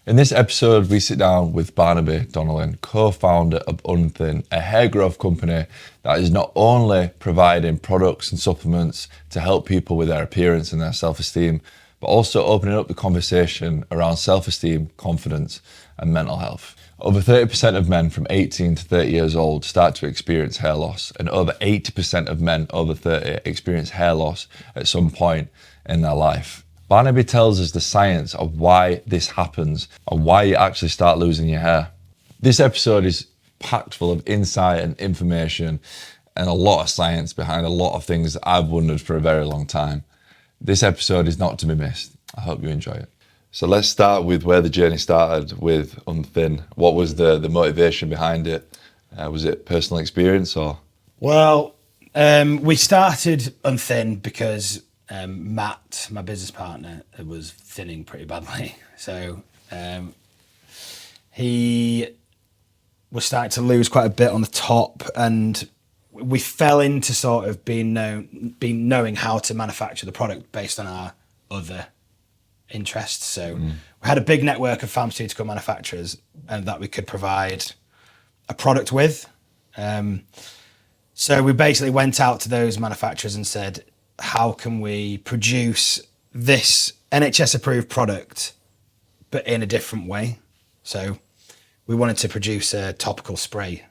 In this episode, we sit down with Barnaby Donlon, co-founder of Unthin, a hair growth company that is not only providing products and supplements to help people with their appearance and their self-esteem, but also opening up the conversation around self-esteem, confidence, and mental health. Over 30% of men from 18 to 30 years old start to experience hair loss, and over 80% of men over 30 experience hair loss at some point in their life. Barnaby tells us the science of why this happens and why you actually start losing your hair. This episode is packed full of insight and information and a lot of science behind a lot of things that I've wondered for a very long time. This episode is not to be missed. I hope you enjoy it. So let's start with where the journey started with Unthin. What was the motivation behind it? Was it personal experience or? Well, we started Unthin because Matt, my business partner, was thinning pretty badly. So he was starting to lose quite a bit on the top, and we fell into sort of knowing how to manufacture the product based on our other interests. So we had a big network of pharmaceutical manufacturers and that we could provide a product with. So we basically went out to those manufacturers and said, how can we produce this NHS approved product, but in a different way? So we wanted to produce a topical spray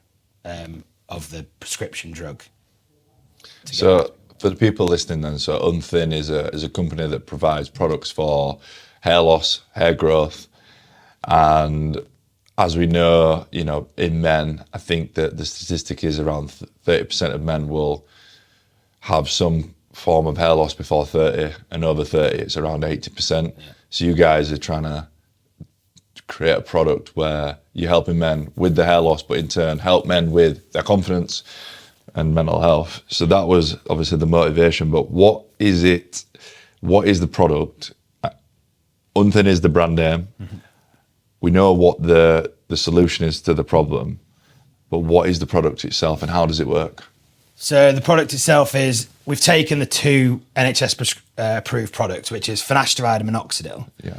of the prescription drug. So for the people listening then, so Unthin is a company that provides products for hair loss, hair growth. And as we know, in men, I think that the statistic is around 30% of men will have some form of hair loss before 30, and over 30 it's around 80%. Yeah. So you guys are trying to create a product where you're helping men with the hair loss, but in turn help men with their confidence and mental health. So that was obviously the motivation, but what is it? What is the product? Unthin is the brand name. Mm-hmm. We know what the solution is to the problem, but what is the product itself and how does it work? So the product itself is, we've taken the two NHS approved products, which is finasteride and minoxidil. Yeah.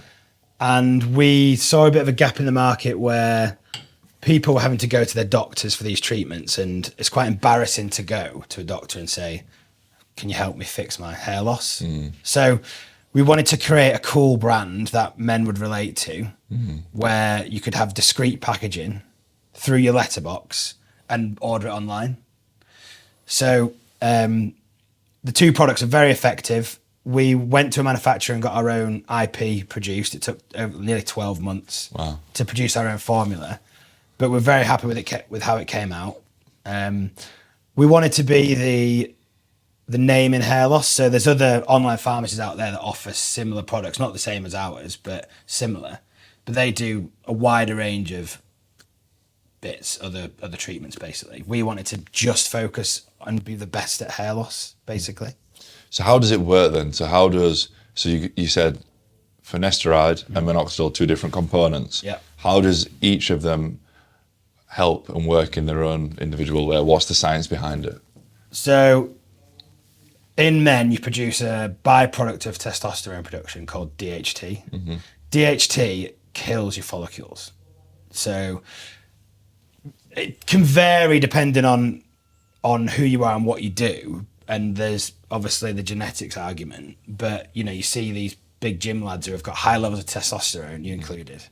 And we saw a bit of a gap in the market where people were having to go to their doctors for these treatments, and it's quite embarrassing to go to a doctor and say, can you help me fix my hair loss? So we wanted to create a cool brand that men would relate to, where you could have discreet packaging through your letterbox and order it online. So the two products are very effective. We went to a manufacturer and got our own IP produced. It took nearly 12 months to produce our own formula, but we're very happy with how it came out. We wanted to be the name in hair loss. So there's other online pharmacies out there that offer similar products, not the same as ours, but similar. But they do a wider range of bits, other treatments, basically. We wanted to just focus and be the best at hair loss, basically. So how does it work then? So you said finasteride and minoxidil, two different components. Yeah. How does each of them help and work in their own individual way? What's the science behind it? So in men, you produce a byproduct of testosterone production called DHT. Mm-hmm. DHT kills your follicles. So it can vary depending on who you are and what you do. And there's obviously the genetics argument, but you see these big gym lads who have got high levels of testosterone, you included,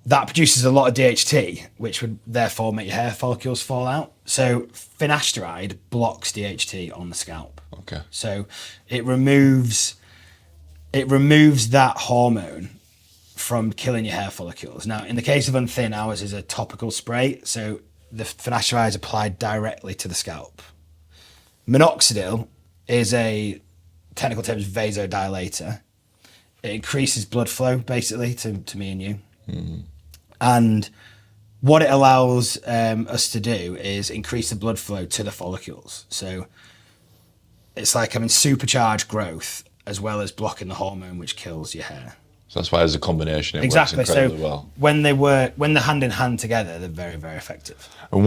that produces a lot of DHT, which would therefore make your hair follicles fall out. So finasteride blocks DHT on the scalp. Okay. So it removes that hormone from killing your hair follicles. Now, in the case of Unthin, ours is a topical spray, so the finasteride is applied directly to the scalp. Minoxidil is a technical term, vasodilator. It increases blood flow, basically, to me and you. Mm-hmm. And what it allows us to do is increase the blood flow to the follicles. So it's like having supercharged growth as well as blocking the hormone which kills your hair. So that's why as a combination it exactly. works incredibly So well. When they're hand in hand together, they're very, very effective. And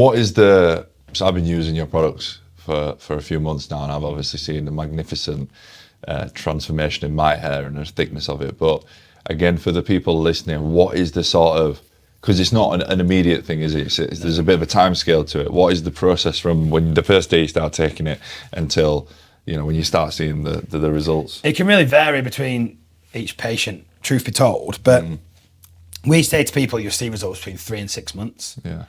so I've been using your products for a few months now, and I've obviously seen the magnificent transformation in my hair and the thickness of it. But again, for the people listening, what is the sort of, because it's not an immediate thing, is it? There's a bit of a time scale to it. What is the process from when the first day you start taking it until, when you start seeing the results? It can really vary between each patient, truth be told, but we say to people you'll see results between 3 and 6 months. Yeah.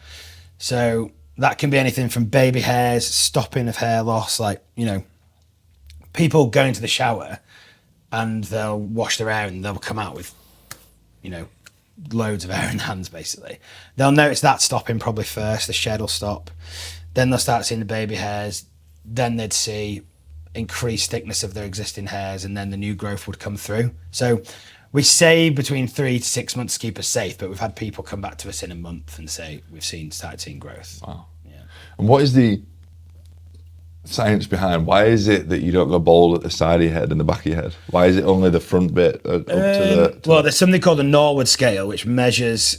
So that can be anything from baby hairs, stopping of hair loss, people go into the shower and they'll wash their hair and they'll come out with, loads of hair in their hands, basically. They'll notice that stopping probably first, the shed will stop. Then they'll start seeing the baby hairs. Then they'd see increased thickness of their existing hairs, and then the new growth would come through. So we say between 3 to 6 months to keep us safe, but we've had people come back to us in a month and say we've started seeing growth. Wow. Yeah. And what is the science behind, why is it that you don't go bald at the side of your head and the back of your head? Why is it only the front bit up to the... Well, there's something called the Norwood scale, which measures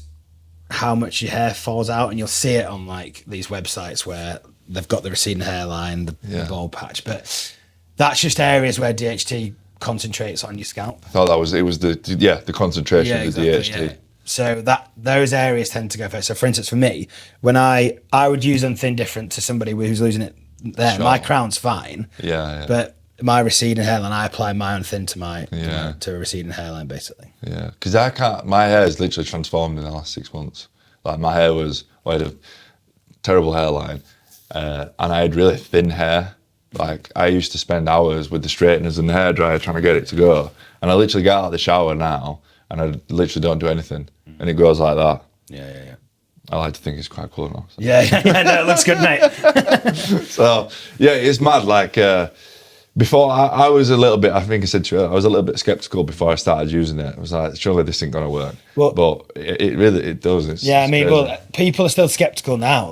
how much your hair falls out, and you'll see it on these websites where they've got the receding hairline, the bald patch, but that's just areas where DHT concentrates on your scalp. I thought the concentration of the DHT. Yeah. So those areas tend to go first. So for instance, for me, when I would use Unthin different to somebody who's losing it there. Sure. My crown's fine. Yeah. But my receding hairline, I apply my Unthin to a receding hairline, basically. Yeah, because my hair has literally transformed in the last 6 months. My hair I had a terrible hairline, and I had really thin hair. I used to spend hours with the straighteners and the hairdryer trying to get it to go. And I literally get out of the shower now, and I literally don't do anything. And it grows like that. Yeah. I like to think it's quite cool now. So. Yeah, no, it looks good, mate. So, yeah, it's mad. Before, I was a little bit, I think I said to you, I was a little bit skeptical before I started using it. I was like, surely this ain't going to work. Well, but it really does. It's crazy. People are still skeptical now.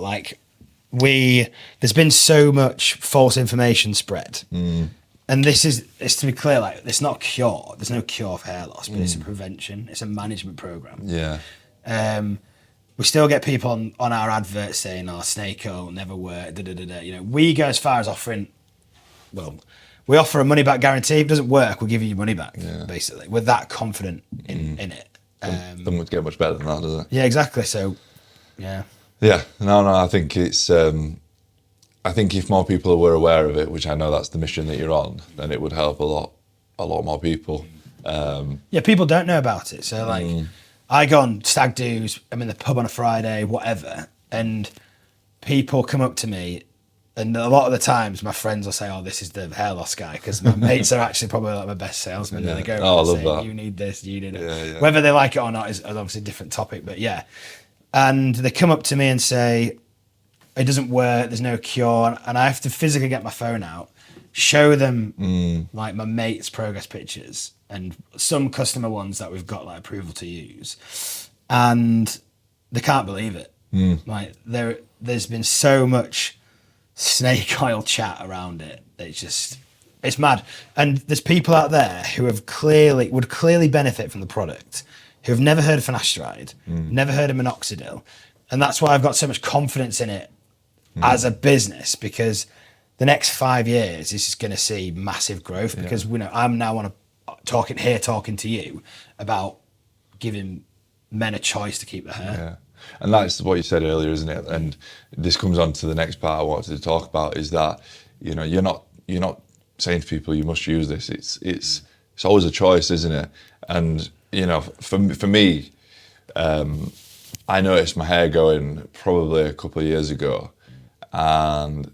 There's been so much false information spread. And it's to be clear, it's not a cure. There's no cure for hair loss, but it's a prevention. It's a management program. Yeah. We still get people on our adverts saying, snake oil never work, we go as far as offering, we offer a money back guarantee. If it doesn't work, we'll give you your money back, basically. We're that confident in it. Doesn't get much better than that, does it? Yeah, exactly. So, yeah. Yeah, no, I think it's, I think if more people were aware of it, which I know that's the mission that you're on, then it would help a lot more people. People don't know about it. So I go on stag do's, I'm in the pub on a Friday, whatever, and people come up to me, and a lot of the times my friends will say, this is the hair loss guy, because my mates are actually probably my best salesmen. Yeah. They go around saying, that. You need this, you need it. Yeah. Whether they like it or not is obviously a different topic, but yeah. And they come up to me and say, it doesn't work, there's no cure, and I have to physically get my phone out, show them my mates' progress pictures, and some customer ones that we've got approval to use, and they can't believe it. There's been so much snake oil chat around it. It's mad. And there's people out there who would clearly benefit from the product, who have never heard of finasteride, never heard of minoxidil, and that's why I've got so much confidence in it as a business, because the next 5 years is just going to see massive growth, because I'm now talking to you about giving men a choice to keep their hair. Yeah. And that's what you said earlier, isn't it? And this comes on to the next part I wanted to talk about, is that, you're not saying to people you must use this. It's always a choice, isn't it? And, for me, I noticed my hair going probably a couple of years ago, and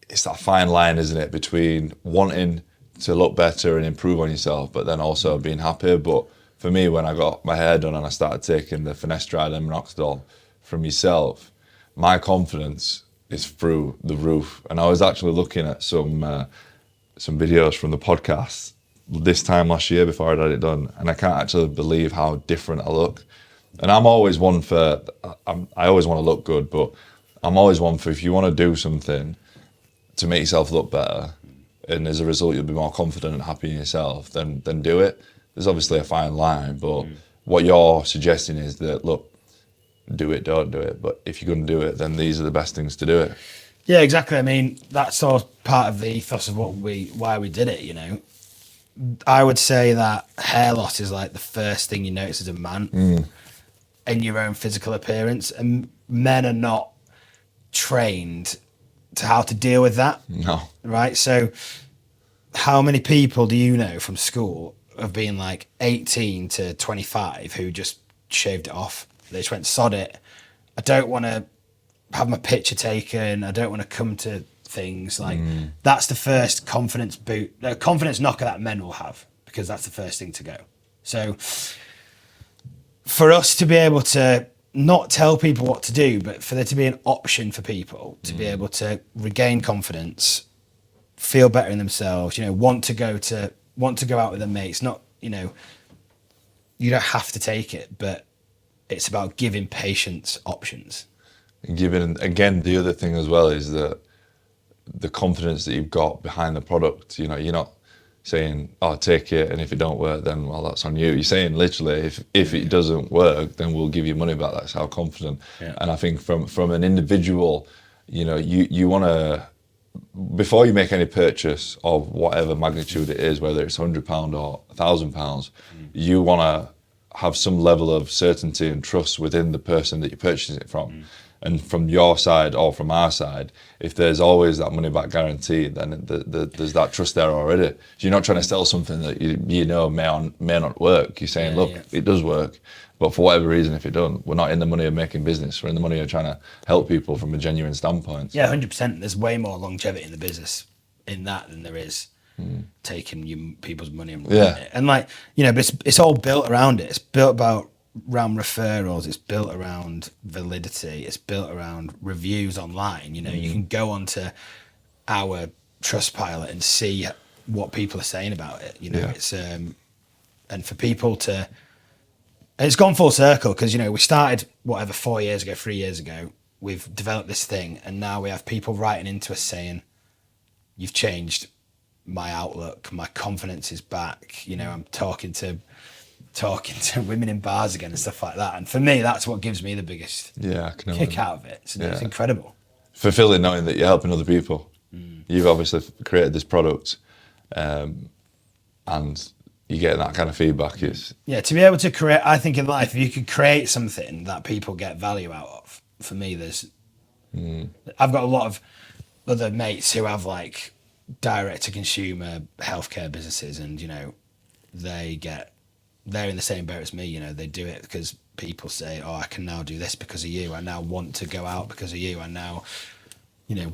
it's that fine line, isn't it, between wanting to look better and improve on yourself, but then also being happy. But for me, when I got my hair done and I started taking the finasteride and minoxidil from yourself, my confidence is through the roof. And I was actually looking at some videos from the podcast this time last year before I'd had it done, and I can't actually believe how different I look. And I'm always one for, I always want to look good, but I'm always one for, if you want to do something to make yourself look better, and as a result you'll be more confident and happy in yourself, then do it. There's obviously a fine line, but what you're suggesting is that, look, do it, don't do it. But if you're going to do it, then these are the best things to do it. Yeah, exactly. I mean, that's all part of the ethos of why we did it, I would say that hair loss is like the first thing you notice as a man in your own physical appearance, and men are not trained to how to deal with that. No. Right. So how many people do you know from school of being like 18 to 25 who just shaved it off? They just went, sod it. I don't want to have my picture taken. I don't want to come to things. Like that's the first confidence knocker that men will have, because that's the first thing to go. So for us to be able to not tell people what to do, but for there to be an option for people to be able to regain confidence, feel better in themselves, want to go out with their mates, not, you don't have to take it, but it's about giving patients options. And giving, again, the other thing as well is that the confidence that you've got behind the product. You're not saying, oh, take it, and if it don't work, then, well, that's on you. You're saying literally, if it doesn't work, then we'll give you money back. That's how confident. Yeah. And I think from an individual, you want to, before you make any purchase of whatever magnitude it is, whether it's £100 or £1,000, you want to have some level of certainty and trust within the person that you're purchasing it from. And from your side or from our side, if there's always that money back guarantee, then there's that trust there already. So you're not trying to sell something that may not work. You're saying, look, it does work, but for whatever reason, if it don't, we're not in the money of making business. We're in the money of trying to help people from a genuine standpoint. Yeah, 100%. There's way more longevity in the business in that than there is taking people's money and running it. And but it's all built around it. It's built around referrals, it's built around validity, it's built around reviews online. You can go onto our Trustpilot and see what people are saying about it. It's and for people to, and it's gone full circle, because we started 3 years ago, we've developed this thing, and now we have people writing into us saying, you've changed my outlook, my confidence is back, I'm talking to women in bars again and stuff like that. And for me, that's what gives me the biggest kick out of it. So it's incredible. Fulfilling, knowing that you're helping other people. You've obviously created this product, and you get that kind of feedback. To be able to create, I think in life, if you could create something that people get value out of, for me, I've got a lot of other mates who have like direct to consumer healthcare businesses, and they're in the same boat as me. They do it because people say, oh, I can now do this because of you. I now want to go out because of you. I now,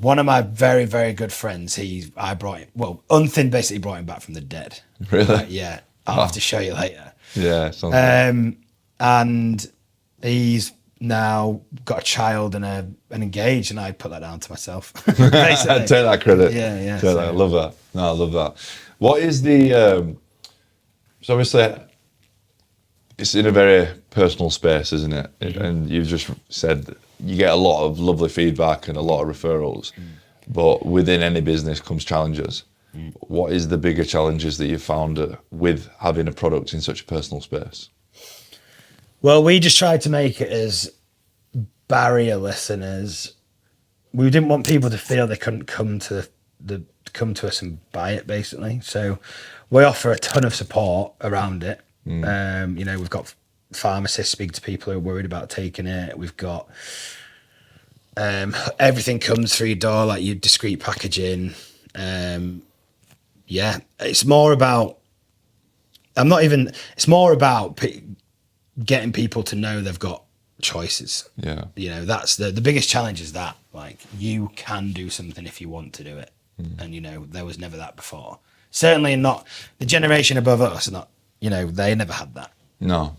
one of my very, very good friends, Unthin basically brought him back from the dead. Really? Yeah. I'll have to show you later. Yeah. And he's now got a child and engaged, and I put that down to myself. Take that credit. Yeah. I love that. No, I love that. What is the, so obviously, it's in a very personal space, isn't it? And you've just said you get a lot of lovely feedback and a lot of referrals, but within any business comes challenges. What is the bigger challenges that you've found with having a product in such a personal space? Well, we just tried to make it as barrierless, and we didn't want people to feel they couldn't come to us and buy it, basically. So we offer a ton of support around it. We've got pharmacists speak to people who are worried about taking it. We've got everything comes through your door, like your discreet packaging. It's more about getting people to know they've got choices. That's the biggest challenge, is that like you can do something if you want to do it. And there was never that before, certainly not the generation above us. They never had that. No.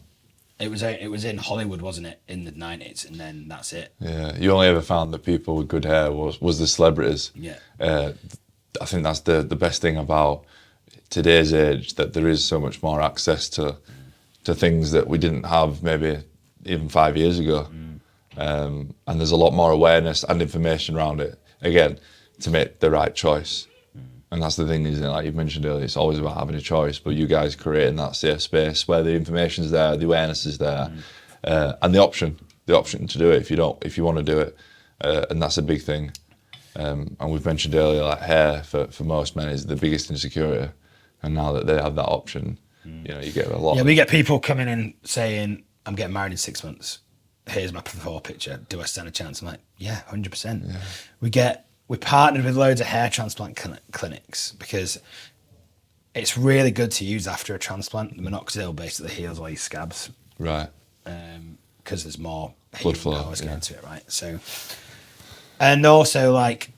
It was in Hollywood, wasn't it, in the 90s, and then that's it. Yeah, you only ever found that people with good hair was the celebrities. Yeah. I think that's the best thing about today's age, that there is so much more access to things that we didn't have maybe even 5 years ago. And there's a lot more awareness and information around it, again, to make the right choice. And that's the thing, isn't it? Like you mentioned earlier, it's always about having a choice, but you guys creating that safe space where the information's there, the awareness is there, and the option to do it if you want to do it. And that's a big thing. And we've mentioned earlier, like hair for most men is the biggest insecurity. And now that they have that option, you get a lot. Yeah, we get people coming in saying, I'm getting married in 6 months. Here's my before picture. Do I stand a chance? I'm like, yeah, 100%. Yeah. We partnered with loads of hair transplant clinics because it's really good to use after a transplant. The minoxidil basically heals all your scabs. Right. Because there's more blood flow. Always get into it, right? So, and also like,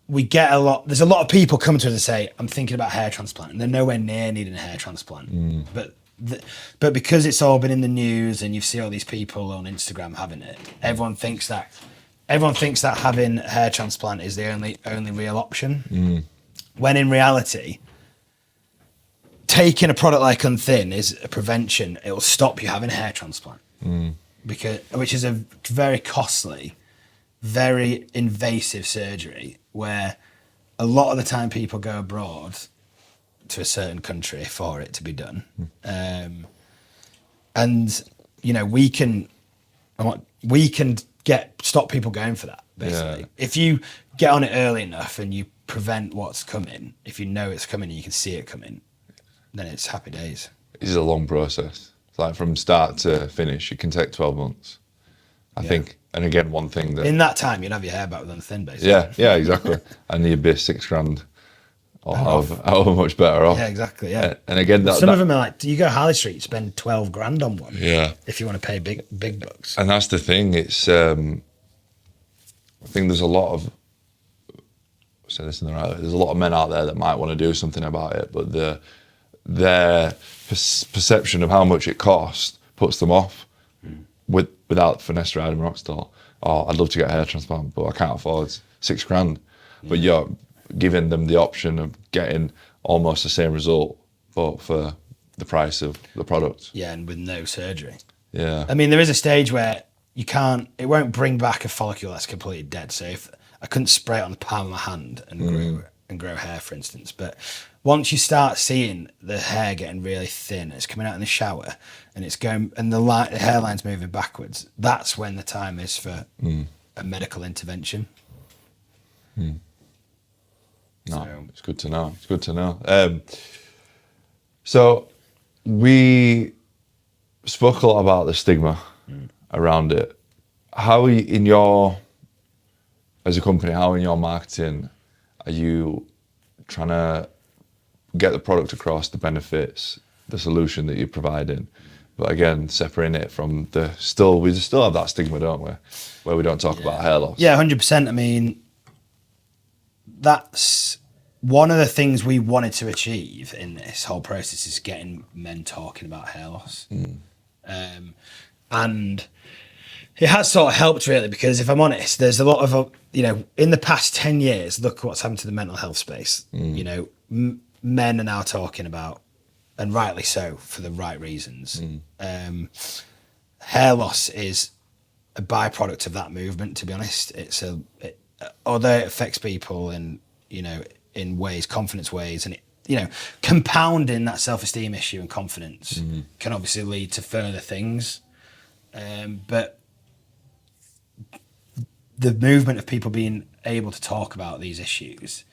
there's a lot of people come to us and say, I'm thinking about hair transplant, and they're nowhere near needing a hair transplant. But because it's all been in the news and you see all these people on Instagram having it, everyone thinks that having a hair transplant is the only real option. When in reality, taking a product like Unthin is a prevention. It will stop you having a hair transplant, which is a very costly, very invasive surgery where a lot of the time people go abroad to a certain country for it to be done. And we can stop people going for that, basically. Yeah. If you get on it early enough and you prevent what's coming, if you know it's coming and you can see it coming, then it's happy days. It's a long process. It's like from start to finish, it can take 12 months. I think, and again, one thing that... In that time, you'd have your hair back with Unthin, basically. Yeah, exactly. And you'd be $6,000 or however much better off. Yeah, exactly, yeah. And again, some of them are like, you go Harley Street, you spend 12 grand on one. Yeah. If you want to pay big bucks. And that's the thing, it's... I think there's a lot of... Say this in the right way. There's a lot of men out there that might want to do something about it, but their perception of how much it costs puts them off. Without finasteride and minoxidil. I'd love to get a hair transplant, but I can't afford $6,000. But you're giving them the option of getting almost the same result, but for the price of the product. Yeah, and with no surgery. Yeah. I mean, there is a stage where it won't bring back a follicle that's completely dead. So if I couldn't spray it on the palm of my hand and grow hair, for instance. But once you start seeing the hair getting really thin, it's coming out in the shower and it's going, and the hairline's moving backwards, that's when the time is for a medical intervention. No, it's good to know. It's good to know. So we spoke a lot about the stigma around it. How as a company, how in your marketing are you trying to get the product across, the benefits, the solution that you're providing? But again, separating it from we still have that stigma, don't we? Where we don't talk about hair loss. Yeah, 100%. I mean, that's one of the things we wanted to achieve in this whole process is getting men talking about hair loss. And it has sort of helped really, because if I'm honest, there's a lot of, in the past 10 years, look what's happened to the mental health space. Men are now talking about, and rightly so, for the right reasons. Hair loss is a byproduct of that movement, to be honest. Although it affects people in ways, confidence ways, and compounding that self-esteem issue and confidence can obviously lead to further things. But the movement of people being able to talk about these issues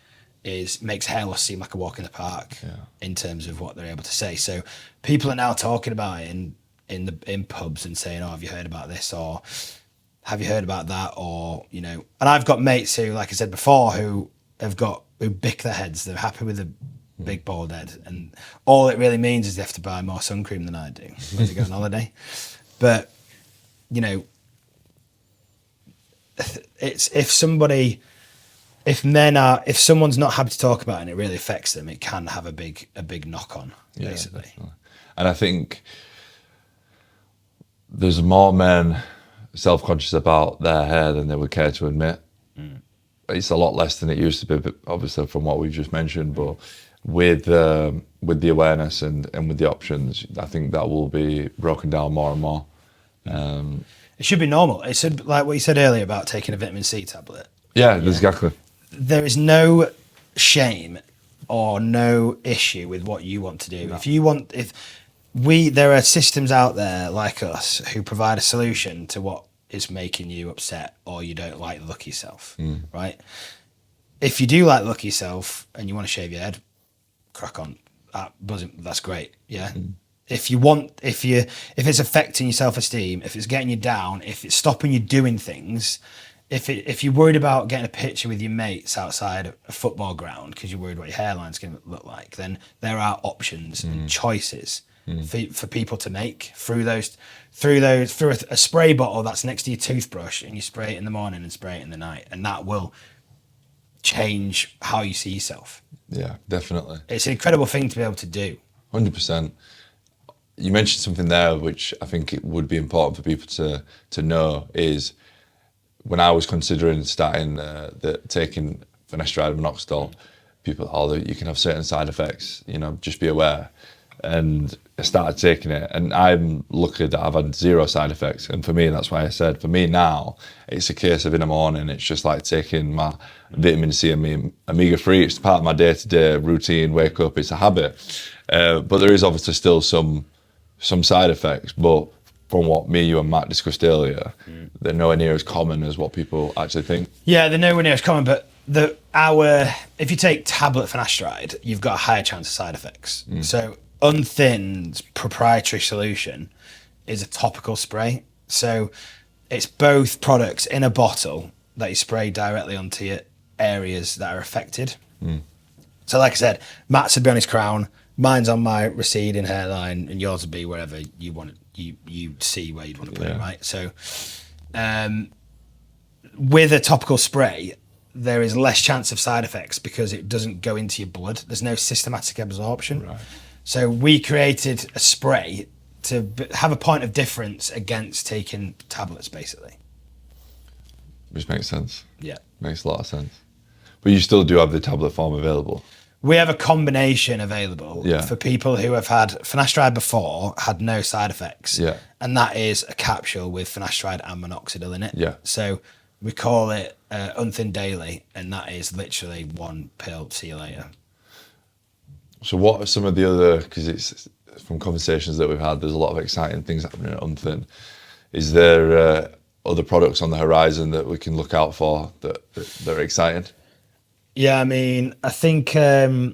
makes hair loss seem like a walk in the park in terms of what they're able to say. So people are now talking about it in pubs and saying, "Oh, have you heard about this?" or "Have you heard about that?" or And I've got mates who, like I said before, who bick their heads. They're happy with a big bald head, and all it really means is they have to buy more sun cream than I do when they go on holiday. But it's if someone's not happy to talk about it and it really affects them, it can have a big knock on, basically. Definitely. And I think there's more men self-conscious about their hair than they would care to admit. It's a lot less than it used to be, but obviously from what we've just mentioned, but with the awareness and with the options, I think that will be broken down more and more. It should be normal. It should, like what you said earlier about taking a vitamin C tablet. Yeah, exactly. There is no shame or no issue with what you want to do. No. There are systems out there like us who provide a solution to what is making you upset or you don't like the look of yourself, right? if you do like the look of yourself and you want to shave your head, crack on. That's great. Yeah. If it's affecting your self-esteem, if it's getting you down, if it's stopping you doing things, if you're worried about getting a picture with your mates outside a football ground because you're worried what your hairline's going to look like, then there are options and choices for people to make through a spray bottle that's next to your toothbrush, and you spray it in the morning and spray it in the night, and that will change how you see yourself. Yeah, definitely. It's an incredible thing to be able to do. 100%. You mentioned something there which I think it would be important for people to know is when I was considering starting taking finasteride minoxidil, people, you can have certain side effects, just be aware. And I started taking it, and I'm lucky that I've had 0 side effects. And for me, that's why I said, for me now, it's a case of in the morning, it's just like taking my vitamin C and omega-3. It's part of my day-to-day routine, wake up, it's a habit. But there is obviously still some side effects, but from what me, you and Matt discussed earlier, they're nowhere near as common as what people actually think. Yeah, they're nowhere near as common, but if you take tablet finasteride, you've got a higher chance of side effects. So Unthin's proprietary solution is a topical spray. So it's both products in a bottle that you spray directly onto your areas that are affected. So like I said, Matt's would be on his crown, mine's on my receding hairline, and yours would be wherever you want it, you see where you'd want to put it, right? So with a topical spray, there is less chance of side effects because it doesn't go into your blood. There's no systematic absorption. Right. So we created a spray to have a point of difference against taking tablets, basically. Which makes sense. Yeah. Makes a lot of sense. But you still do have the tablet form available? We have a combination available for people who have had finasteride before, had no side effects. Yeah. And that is a capsule with finasteride and minoxidil in it. Yeah. So we call it Unthin Daily, and that is literally one pill, see you later. So what are some of the other, because it's from conversations that we've had, there's a lot of exciting things happening at Unthin. Is there other products on the horizon that we can look out for that are exciting? Yeah, I mean, I think we're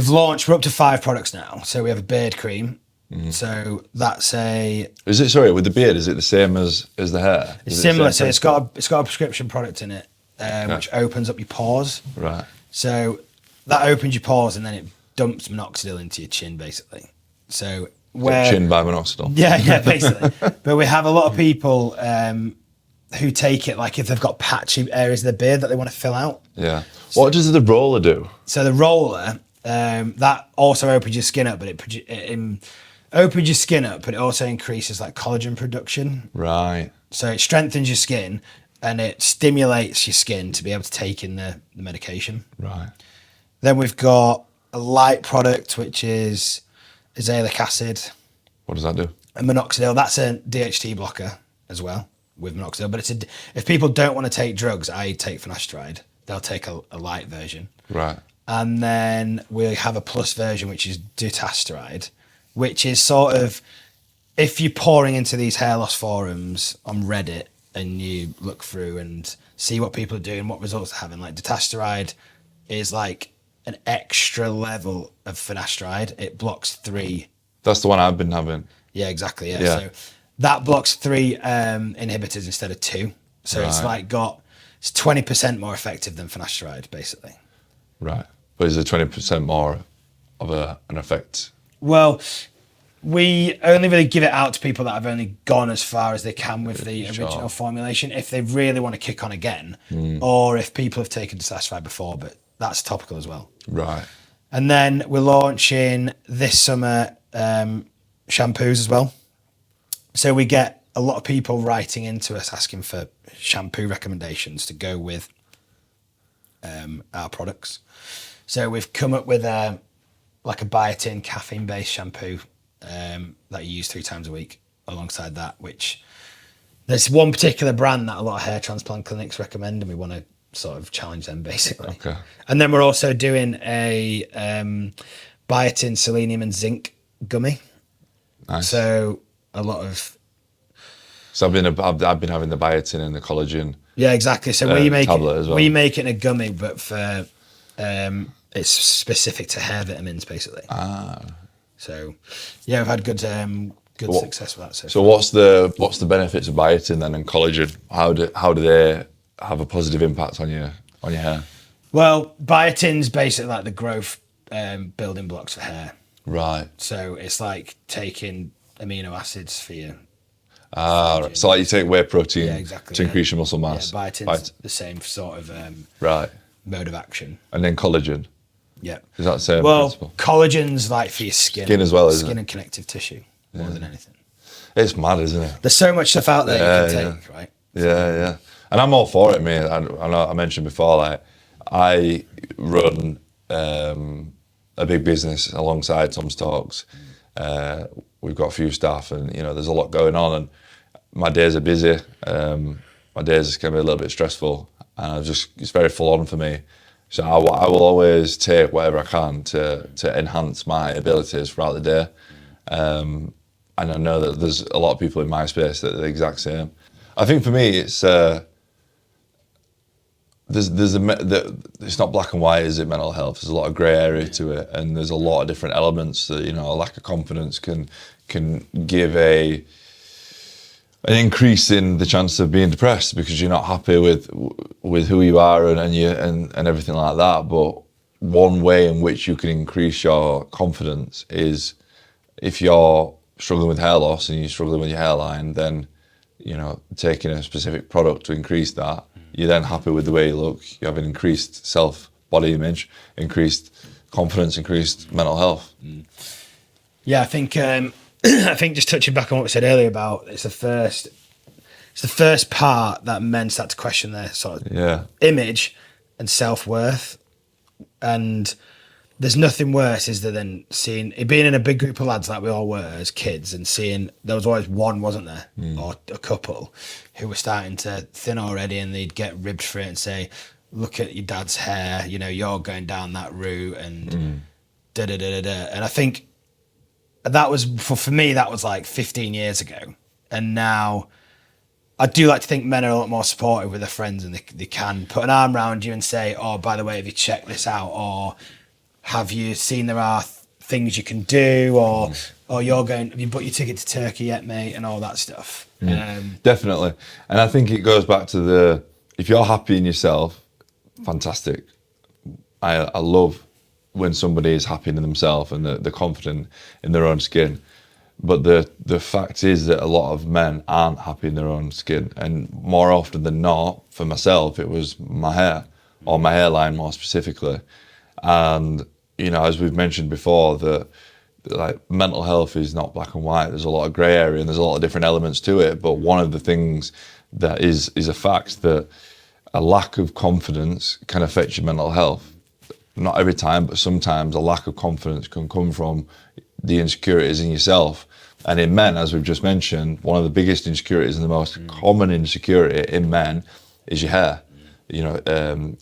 up to 5 products now. So we have a beard cream. So that's with the beard, is it the same as the hair? It's similar. So it's got a prescription product in it, which opens up your pores. Right. So that opens your pores, and then it dumps minoxidil into your chin, basically. So chin by minoxidil. Yeah, basically. But we have a lot of people who take it, like if they've got patchy areas of their beard that they want to fill out. Yeah. What does the roller do? So the roller, that also opens your skin up, but it opens your skin up, but it also increases like collagen production. Right. So it strengthens your skin and it stimulates your skin to be able to take in the medication. Right. Then we've got a light product, which is azelaic acid. What does that do? And minoxidil. That's a DHT blocker as well with minoxidil. But if people don't want to take drugs, i.e. take finasteride, they'll take a light version. Right. And then we have a plus version, which is dutasteride, which is sort of, if you're pouring into these hair loss forums on Reddit and you look through and see what people are doing, what results they're having, like dutasteride is like an extra level of finasteride. It blocks 3. That's the one I've been having. Yeah, exactly. Yeah. So that blocks 3 inhibitors instead of 2. So it's 20% more effective than finasteride, basically. Right. But is it 20% more of an effect? Well, we only really give it out to people that have only gone as far as they can with the original formulation. If they really want to kick on again, or if people have taken dutasteride before, but that's topical as well. Right. And then we're launching this summer shampoos as well. So we get a lot of people writing into us asking for shampoo recommendations to go with our products. So we've come up with a biotin caffeine-based shampoo that you use 3 times a week alongside that, which there's one particular brand that a lot of hair transplant clinics recommend, and we want to sort of challenge them, basically. Okay. And then we're also doing a biotin, selenium and zinc gummy. Nice. So a lot of... So I've been having the biotin and the collagen Yeah, exactly. So we make tablet as well. we make it in a gummy, but for it's specific to hair vitamins, basically. So yeah, we've had good success with that. So what's the benefits of biotin then and collagen? How do they have a positive impact on your hair? Well, biotin's basically like the growth building blocks for hair. Right. So it's like taking amino acids for you. Right. So like you take whey protein to increase your muscle mass. Yeah, biotin's the same sort of right. mode of action. And then collagen. Yeah. Is that the same principle? Collagen's like for your skin. Skin as well, isn't it? Skin and connective tissue more than anything. It's mad, isn't it? There's so much stuff out there you can take, right? Yeah. And I'm all for it, mate. I know I mentioned before, like I run a big business alongside Tom's Talks. We've got a few staff, and there's a lot going on, and my days are busy. My days can be a little bit stressful, and it's very full on for me. So I will always take whatever I can to enhance my abilities throughout the day. And I know that there's a lot of people in my space that are the exact same. I think for me, it's it's not black and white, is it? Mental health. There's a lot of grey area to it, and there's a lot of different elements that a lack of confidence can give an increase in the chance of being depressed because you're not happy with who you are and everything like that. But one way in which you can increase your confidence is if you're struggling with hair loss and you're struggling with your hairline, then taking a specific product to increase that, you're then happy with the way you look. You have an increased body image, increased confidence, increased mental health. Yeah, I think I think just touching back on what we said earlier about it's the first part that men start to question their sort of image and self-worth. And there's nothing worse, is there, than being in a big group of lads like we all were as kids and seeing there was always one, wasn't there, or a couple who were starting to thin already, and they'd get ribbed for it and say, look at your dad's hair, you're going down that route, and da-da-da-da-da. And I think that was, for me, that was like 15 years ago. And now I do like to think men are a lot more supportive with their friends, and they can put an arm around you and say, oh, by the way, have you checked this out? Or have you seen there are things you can do? Or have you booked your ticket to Turkey yet, mate? And all that stuff. Definitely. And I think it goes back to if you're happy in yourself, fantastic. I love when somebody is happy in themselves and they're confident in their own skin. But the fact is that a lot of men aren't happy in their own skin. And more often than not, for myself, it was my hair, or my hairline more specifically. And, as we've mentioned before, that like mental health is not black and white. There's a lot of grey area and there's a lot of different elements to it. But one of the things that is a fact that a lack of confidence can affect your mental health. Not every time, but sometimes a lack of confidence can come from the insecurities in yourself. And in men, as we've just mentioned, one of the biggest insecurities and the most common insecurity in men is your hair.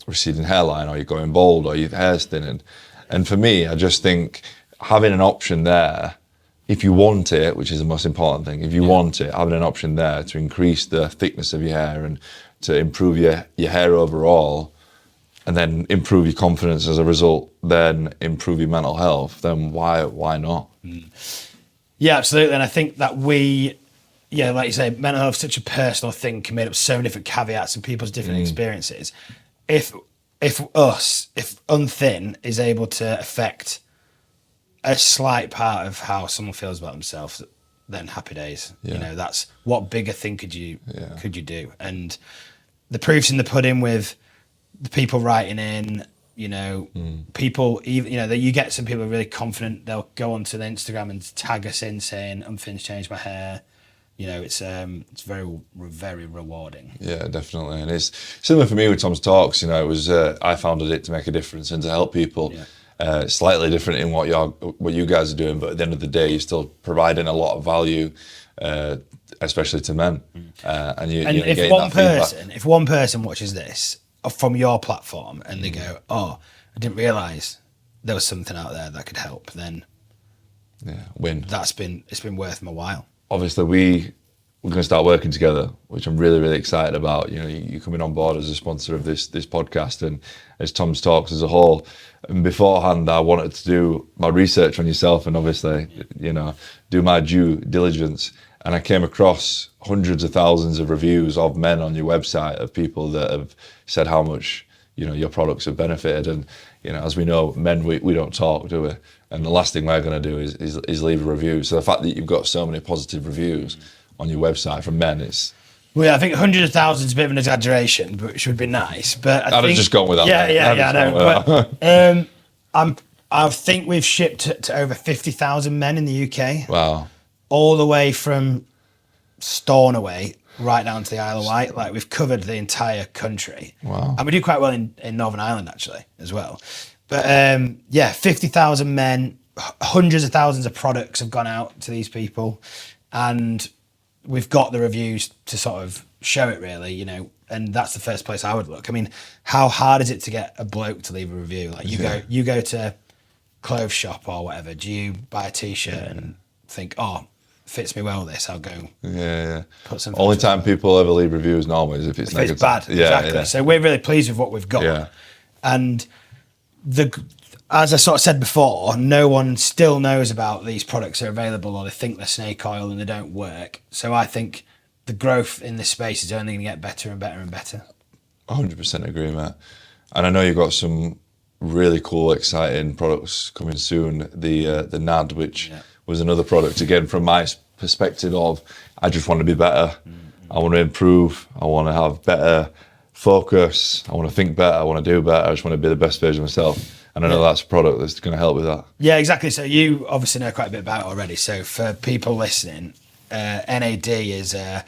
Receding hairline, or you're going bald, or your hair's thinning. And for me, I just think having an option there, if you want it, which is the most important thing, if you want it, having an option there to increase the thickness of your hair and to improve your hair overall, and then improve your confidence as a result, then improve your mental health, then why not? Yeah, absolutely. And I think that like you say, mental health is such a personal thing, can make up so many different caveats and people's different experiences. If Unthin is able to affect a slight part of how someone feels about themselves, then happy days. That's what bigger thing could you do? And the proof's in the pudding with the people writing in, people, even, that you get some people really confident, they'll go onto the Instagram and tag us in saying, Unthin's changed my hair. It's very, very rewarding. Yeah, definitely. And it's similar for me with Tom's Talks. It was, I founded it to make a difference and to help people. Slightly different in what you guys are doing, but at the end of the day, you're still providing a lot of value, especially to men. If one person watches this from your platform and they go, oh, I didn't realise there was something out there that could help, then win. It's been worth my while. Obviously, we're going to start working together, which I'm really, really excited about. You know, you coming on board as a sponsor of this podcast, and as Tom's Talks as a whole. And beforehand, I wanted to do my research on yourself, and obviously, you know, do my due diligence. And I came across hundreds of thousands of reviews of men on your website, of people that have said how much, you know, your products have benefited. And, you know, as we know, men, we don't talk, do we? And the last thing we're going to do is leave a review. So the fact that you've got so many positive reviews on your website from men, it's... Well, yeah, I think hundreds of thousands is a bit of an exaggeration, but which would be nice. But I'd have just gone with that. I know. I think we've shipped to over 50,000 men in the UK. Wow. All the way from Stornoway right down to the Isle of Wight. Like, we've covered the entire country. Wow. And we do quite well in Northern Ireland, actually, as well. But, 50,000 men, hundreds of thousands of products have gone out to these people. And we've got the reviews to sort of show it, really, you know. And that's the first place I would look. I mean, how hard is it to get a bloke to leave a review? Like, you go to clothes shop or whatever. Do you buy a T-shirt and think, oh, fits me well this, I'll go put some... Only time people ever leave reviews normally is if it's negative. It's bad, exactly. Yeah. So we're really pleased with what we've got. Yeah. And as I sort of said before, no one still knows about these products that are available, or they think they're snake oil and they don't work. So I think the growth in this space is only going to get better and better and better. 100% agree, mate. And I know you've got some really cool, exciting products coming soon. The NAD, which was another product, again, from my perspective of, I just want to be better. I want to improve. I want to have better focus. I want to think better. I want to do better. I just want to be the best version of myself. And I know that's a product that's going to help with that. Yeah, exactly. So you obviously know quite a bit about it already. So for people listening, NAD is a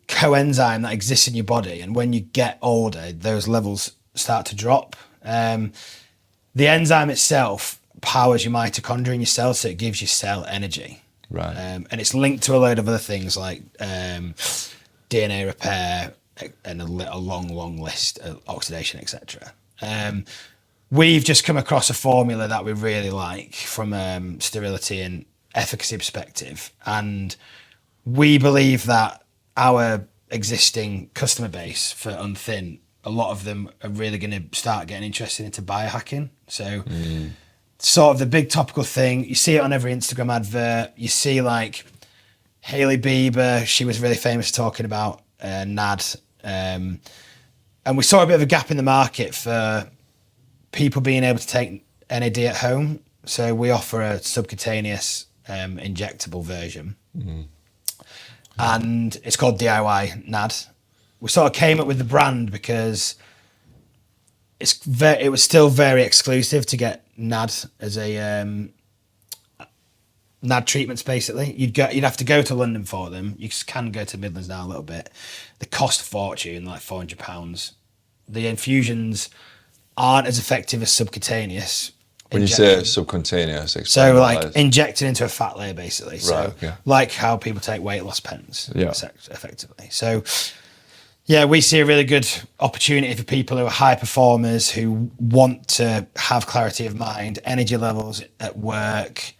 coenzyme that exists in your body. And when you get older, those levels start to drop. The enzyme itself powers your mitochondria in your cells, so it gives your cell energy. Right. And it's linked to a load of other things like DNA repair and a long list of oxidation, etc. We've just come across a formula that we really like from sterility and efficacy perspective. And we believe that our existing customer base for Unthin, a lot of them are really going to start getting interested into biohacking. So sort of the big topical thing, you see it on every Instagram advert. You see like Hailey Bieber, she was really famous talking about NAD. And we saw a bit of a gap in the market for people being able to take NAD at home. So we offer a subcutaneous injectable version. And it's called DIY NAD. We sort of came up with the brand because it was still very exclusive to get NAD as a NAD treatments. Basically, you'd have to go to London for them. You can go to Midlands now a little bit. They cost a fortune, like £400. The infusions aren't as effective as subcutaneous. When you say subcutaneous, so like injected into a fat layer, basically. So right, okay. Like how people take weight loss pens, effectively. So yeah, we see a really good opportunity for people who are high performers, who want to have clarity of mind, energy levels at work.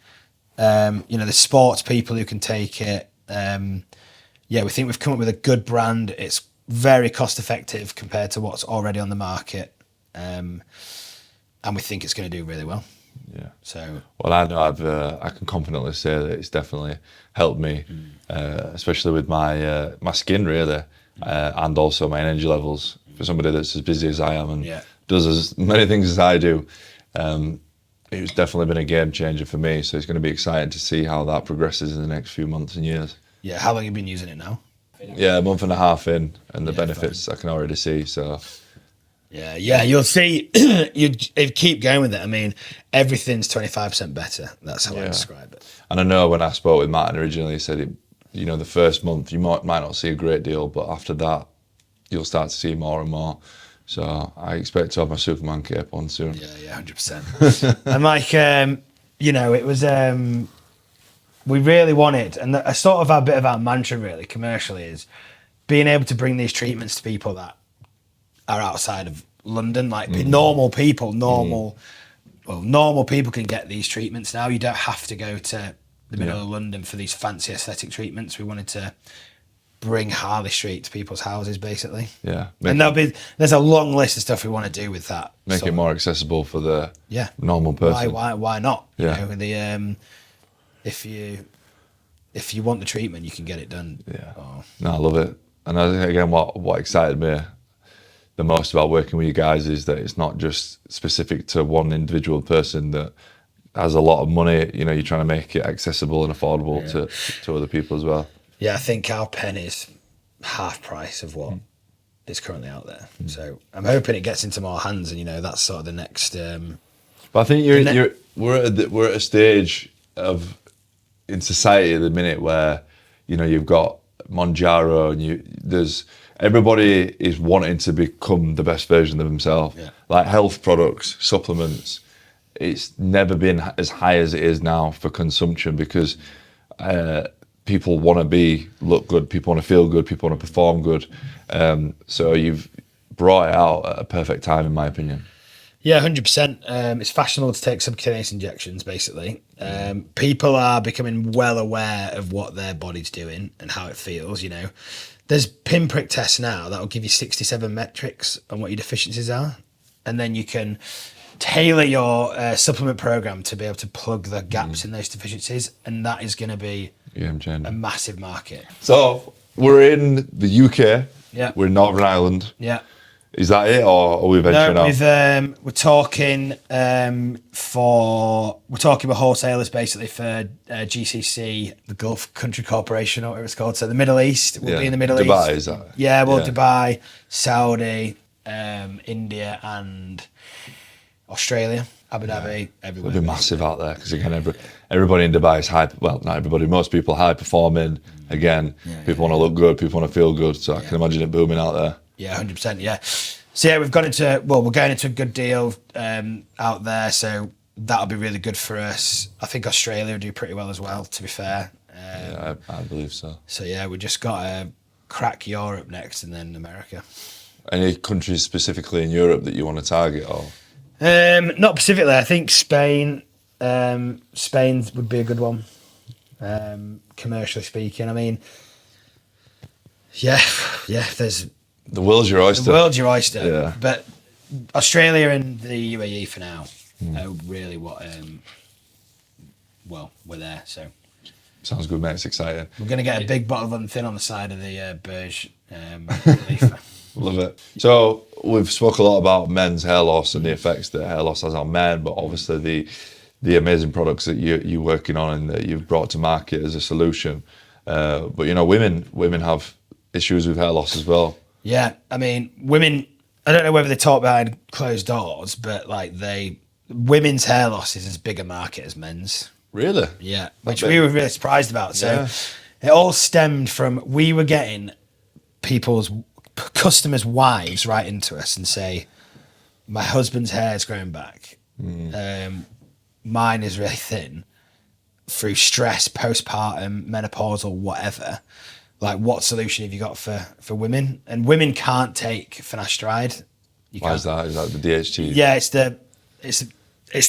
The sports people who can take it. We think we've come up with a good brand. It's very cost effective compared to what's already on the market. And we think it's going to do really well. Yeah. So. Well, I know I can confidently say that it's definitely helped me, especially with my my skin, really, and also my energy levels. For somebody that's as busy as I am and does as many things as I do, it's definitely been a game changer for me. So it's going to be exciting to see how that progresses in the next few months and years. Yeah. How long have you been using it now? Yeah, a month and a half in, and the benefits I can already see. So. Yeah, you'll see. You keep going with it. I mean, everything's 25% better. That's how I describe it. And I know when I spoke with Martin originally, he said, the first month you might not see a great deal, but after that, you'll start to see more and more. So I expect to have my Superman cape on soon. Yeah, 100%. And like, it was, we really wanted, and a sort of a bit of our mantra really commercially is being able to bring these treatments to people that are outside of London, like normal people. Normal people can get these treatments now. You don't have to go to the middle of London for these fancy aesthetic treatments. We wanted to bring Harley Street to people's houses, basically. Yeah. And there's a long list of stuff we want to do with that. Make it more accessible for the normal person. Why not? Yeah. You know, if you want the treatment, you can get it done. Yeah. No, I love it. And I think, again, what excited me the most about working with you guys is that it's not just specific to one individual person that has a lot of money. You know, you're trying to make it accessible and affordable to other people as well. Yeah, I think our pen is half price of what is currently out there. So I'm hoping it gets into more hands, and that's sort of the next. But I think we're at a stage in society at the minute where you've got Monjaro and everybody is wanting to become the best version of themselves. Yeah. Like health products, supplements, it's never been as high as it is now for consumption because people want to look good, people want to feel good, people want to perform good. So you've brought it out at a perfect time, in my opinion. Yeah, 100%. It's fashionable to take subcutaneous injections, basically. People are becoming well aware of what their body's doing and how it feels, There's pinprick tests now that will give you 67 metrics on what your deficiencies are. And then you can tailor your supplement program to be able to plug the gaps in those deficiencies. And that is going to be a massive market. So we're in the UK. Yeah. We're in Northern Ireland. Yeah. Is that it, or are we venturing out? We're talking with wholesalers basically for GCC, the Gulf Country Corporation, or whatever it's called. So the Middle East, we'll be in the Middle East. Dubai, is that? Yeah, Dubai, Saudi, India, and Australia, Abu Dhabi, everywhere. It'll be massive out there because again, everybody in Dubai is high. Well, not everybody, most people high performing. Again, people want to look good, people want to feel good. So I can imagine it booming out there. Yeah, 100%. Yeah. So we're going into a good deal out there. So that'll be really good for us. I think Australia will do pretty well as well, to be fair. I believe so. So we just got to crack Europe next and then America. Any countries specifically in Europe that you want to target, or? Not specifically. I think Spain. Spain would be a good one, commercially speaking. I mean, there's... The world's your oyster. The world's your oyster. Yeah. But Australia and the UAE for now are really what... we're there, so... Sounds good, mate. It's exciting. We're going to get a big bottle of Unthin on the side of the Burj Love it. So we've spoke a lot about men's hair loss and the effects that hair loss has on men, but obviously the amazing products that you're working on and that you've brought to market as a solution. But women have issues with hair loss as well. Yeah, I mean, women. I don't know whether they talk behind closed doors, but women's hair loss is as big a market as men's. Really? Yeah, which we were really surprised about. So it all stemmed from we were getting people's customers' wives write into us and say, my husband's hair is growing back. Mine is really thin through stress, postpartum, menopausal, whatever. Like, what solution have you got for women? And women can't take finasteride. Why is that? Is that the DHT? Yeah, it's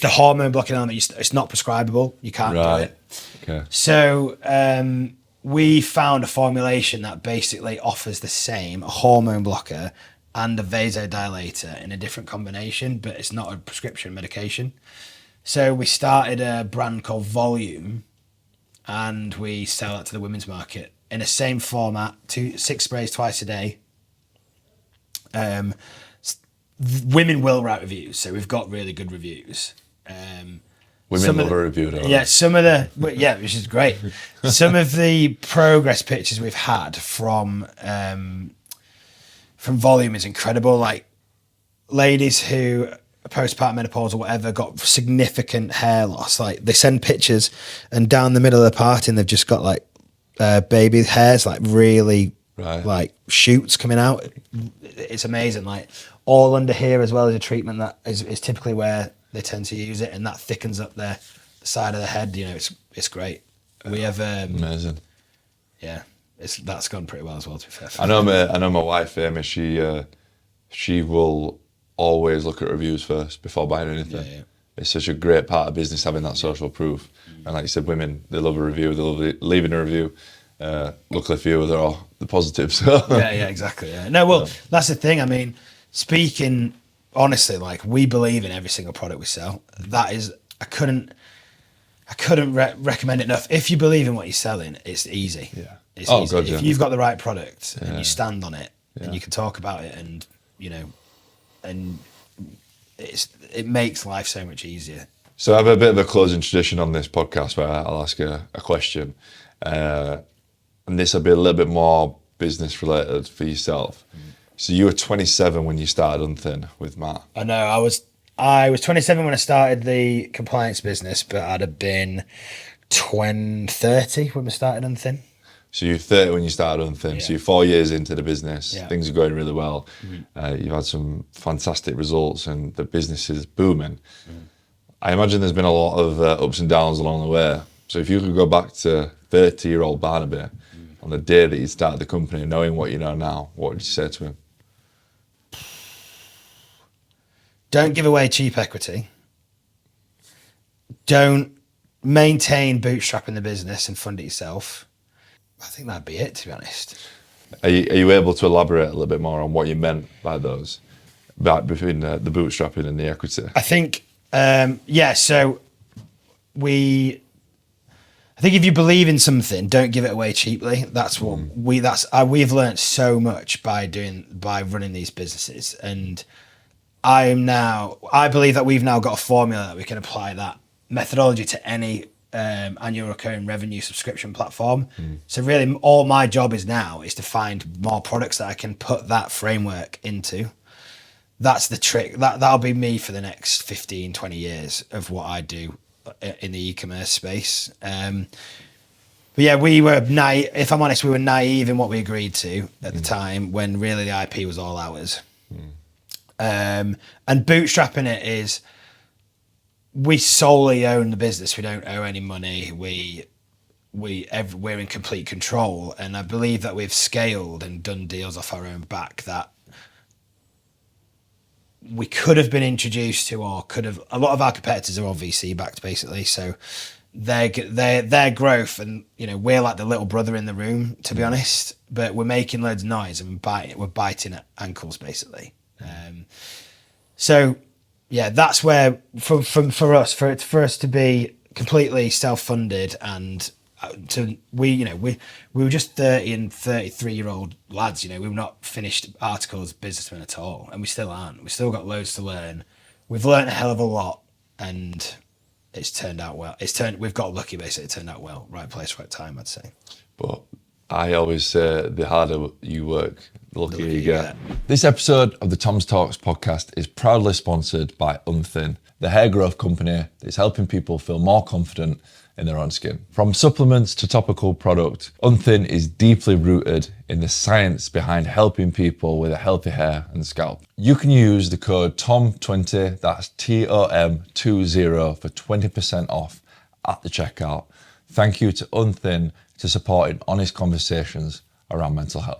the hormone blocking element. It's not prescribable. You can't do it. Okay. So we found a formulation that basically offers the same, a hormone blocker and a vasodilator in a different combination, but it's not a prescription medication. So we started a brand called Volume, and we sell that to the women's market in the same format, 6 sprays twice a day. Women will write reviews, so we've got really good reviews. Women love a review, don't they? Yeah, which is great. Some of the progress pictures we've had from Volume is incredible. Like, ladies who are postpartum, menopause or whatever got significant hair loss. Like, they send pictures, and down the middle of the parting, they've just got like baby hairs, like really like shoots coming out. It's amazing. Like, all under here as well as a treatment that is typically where they tend to use it, and that thickens up the side of the head. It's great. We have amazing. Yeah, that's gone pretty well as well, to be fair. I know my wife, Amy. She will always look at reviews first before buying anything. Yeah. It's such a great part of business having that social proof. And like you said, women, they love a review. They love leaving a review. Luckily for you, they're all the positives. Yeah, exactly. Yeah. No, well, that's the thing. I mean, speaking honestly, like, we believe in every single product we sell. That is, I couldn't recommend it enough. If you believe in what you're selling, it's easy. Yeah. It's Oh, easy. God, If yeah. you've got the right product and you stand on it and Yeah. you can talk about it, and and it makes life so much easier. So I have a bit of a closing tradition on this podcast where I'll ask a question. And this will be a little bit more business related for yourself. So you were 27 when you started Unthin with Matt. I know. I was 27 when I started the compliance business, but I'd have been 30 when we started Unthin. So you're 30 when you started Unthin. Yeah. So you're 4 years into the business. Yeah. Things are going really well. You've had some fantastic results and the business is booming. I imagine there's been a lot of ups and downs along the way. So if you could go back to 30-year-old Barnaby on the day that you started the company, knowing what you know now, what would you say to him? Don't give away cheap equity. Don't maintain bootstrapping the business and fund it yourself. I think that'd be it, to be honest. Are you able to elaborate a little bit more on what you meant by those, between the bootstrapping and the equity? I think, so I think if you believe in something, don't give it away cheaply. That's what we've learned so much by running these businesses. And I believe that we've now got a formula that we can apply that methodology to any annual recurring revenue subscription platform. So really all my job is now is to find more products that I can put that framework into. That's the trick. That'll be me for the next 15, 20 years of what I do in the e-commerce space. But yeah, we were naive. If I'm honest, we were naive in what we agreed to at the time, when really the IP was all ours. And bootstrapping it is, we solely own the business. We don't owe any money. We're in complete control. And I believe that we've scaled and done deals off our own back that we could have been introduced to, or could have. A lot of our competitors are all VC backed, basically. So their growth, and we're like the little brother in the room, to be honest. But we're making loads of noise and we're biting at ankles, basically. So yeah, that's where for us to be completely self-funded, and we were just 30 and 33-year-old lads. We were not finished articles businessmen at all, and we still aren't. We've still got loads to learn. We've learned a hell of a lot, and it's turned out well. We've got lucky, basically. It turned out well. Right place, right time, I'd say. But I always say the harder you work, the luckier you get. This episode of the Tom's Talks podcast is proudly sponsored by Unthin, the hair growth company that's helping people feel more confident in their own skin. From supplements to topical product, Unthin is deeply rooted in the science behind helping people with a healthy hair and scalp. You can use the code TOM20, that's TOM20, for 20% off at the checkout. Thank you to Unthin for supporting honest conversations around mental health.